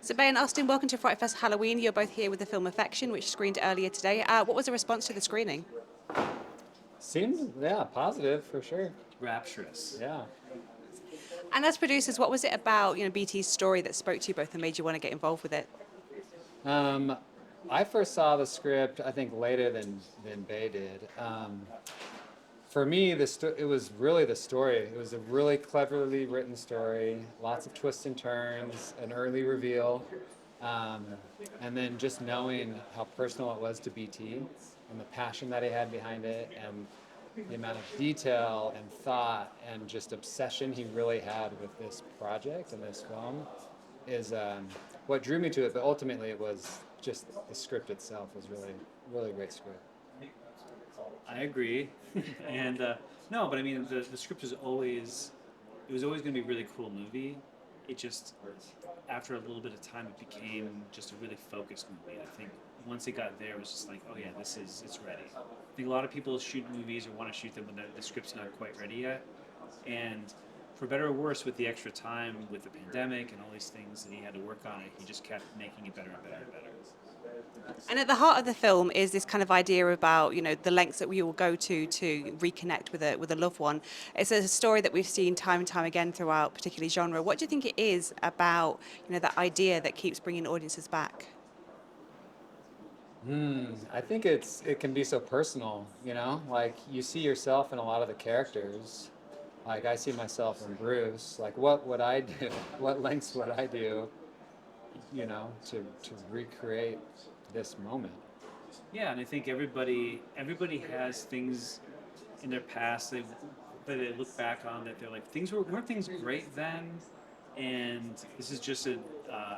So, Bay and Austin, welcome to FrightFest Halloween. You're both here with the film Affection, which screened earlier today. What was the response to the screening? Seemed, yeah, positive for sure. Rapturous. Yeah. And as producers, what was it about, BT's story that spoke to you both and made you want to get involved with it? Um, I first saw the script, I think, later than Bay did. For me, it was really the story. It was a really cleverly written story, lots of twists and turns, an early reveal, um, and then just knowing how personal it was to BT and the passion that he had behind it and the amount of detail and thought and just obsession he really had with this project and this film is what drew me to it. But ultimately, it was just the script itself was really great script. I agree. and no, but I mean, the script was always, it was always going to be a really cool movie. It just, after a little bit of time, it became just a really focused movie. I think once it got there, it was just like, oh yeah, it's ready. I think a lot of people shoot movies or want to shoot them when the script's not quite ready yet. And for better or worse, with the extra time, with the pandemic and all these things that he had to work on it, he just kept making it better and better and better. And at the heart of the film is this kind of idea about, the lengths that we all go to reconnect with a loved one. It's a story that we've seen time and time again throughout, particularly genre. What do you think it is about, that idea that keeps bringing audiences back? I think it can be so personal, like you see yourself in a lot of the characters. Like I see myself in Bruce. Like what would I do? What lengths would I do, to recreate this moment? Yeah, and I think everybody has things in their past that they look back on that they're like weren't things great then, and this is just a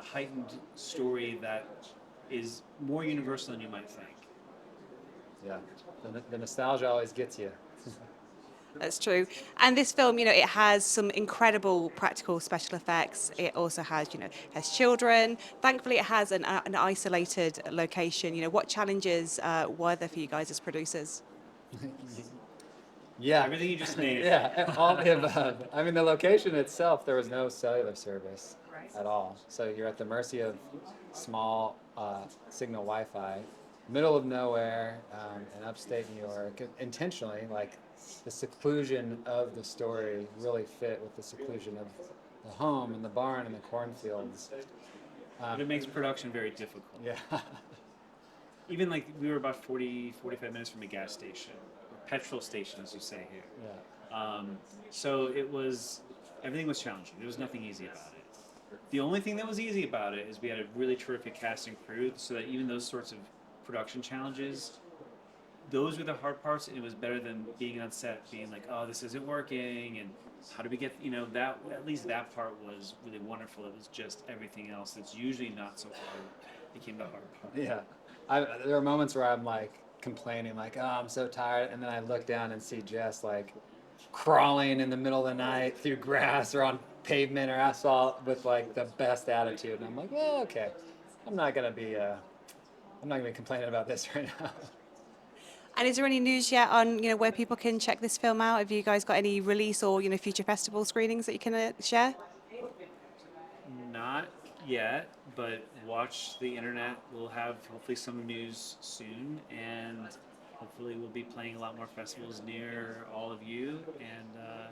heightened story that is more universal than you might think. Yeah, the nostalgia always gets you. That's true. And this film, it has some incredible practical special effects. It also has children. Thankfully, it has an isolated location. What challenges were there for you guys as producers? Yeah. Everything you just named. Yeah, all the above. I mean, the location itself, there was no cellular service at all. So you're at the mercy of small signal Wi-Fi, middle of nowhere in upstate New York, intentionally, like the seclusion of the story really fit with the seclusion of the home and the barn and the cornfields. But it makes production very difficult. Yeah. Even like we were about 45 minutes from a gas station, or petrol station, as you say here. Yeah. So everything was challenging. There was nothing easy about it. The only thing that was easy about it is we had a really terrific cast and crew, so that even those sorts of production challenges, those were the hard parts, and it was better than being on set, being like, oh, this isn't working, and how do we get, that, at least that part was really wonderful. It was just everything else that's usually not so hard became the hard part. Yeah. There are moments where I'm like complaining, like, oh, I'm so tired, and then I look down and see Jess like crawling in the middle of the night through grass or on pavement or asphalt with like the best attitude, and I'm like, well, okay, I'm not gonna be complaining about this right now. And is there any news yet on where people can check this film out? Have you guys got any release or future festival screenings that you can share? Not yet, but watch the internet. We'll have hopefully some news soon, and hopefully we'll be playing a lot more festivals near all of you. And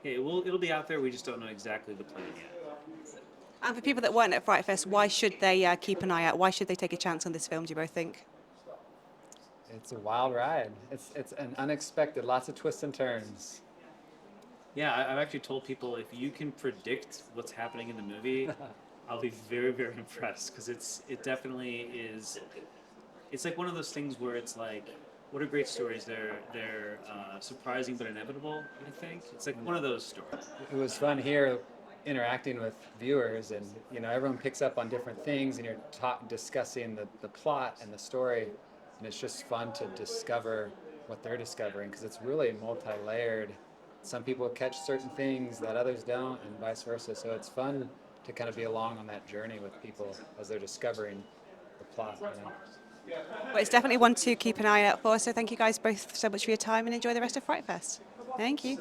yeah, it'll be out there. We just don't know exactly the plan yet. And for people that weren't at FrightFest, why should they keep an eye out? Why should they take a chance on this film, do you both think? It's a wild ride. It's an unexpected, lots of twists and turns. Yeah, I've actually told people if you can predict what's happening in the movie, I'll be very, very impressed, because it definitely is. It's like one of those things where it's like, what are great stories? They're surprising but inevitable. I think it's like one of those stories. It was fun here interacting with viewers, and everyone picks up on different things, and you're discussing the plot and the story, and it's just fun to discover what they're discovering, because it's really multi-layered. Some people catch certain things that others don't, and vice versa. So it's fun to kind of be along on that journey with people as they're discovering the plot. Well, it's definitely one to keep an eye out for. So thank you guys both so much for your time, and enjoy the rest of FrightFest. Thank you.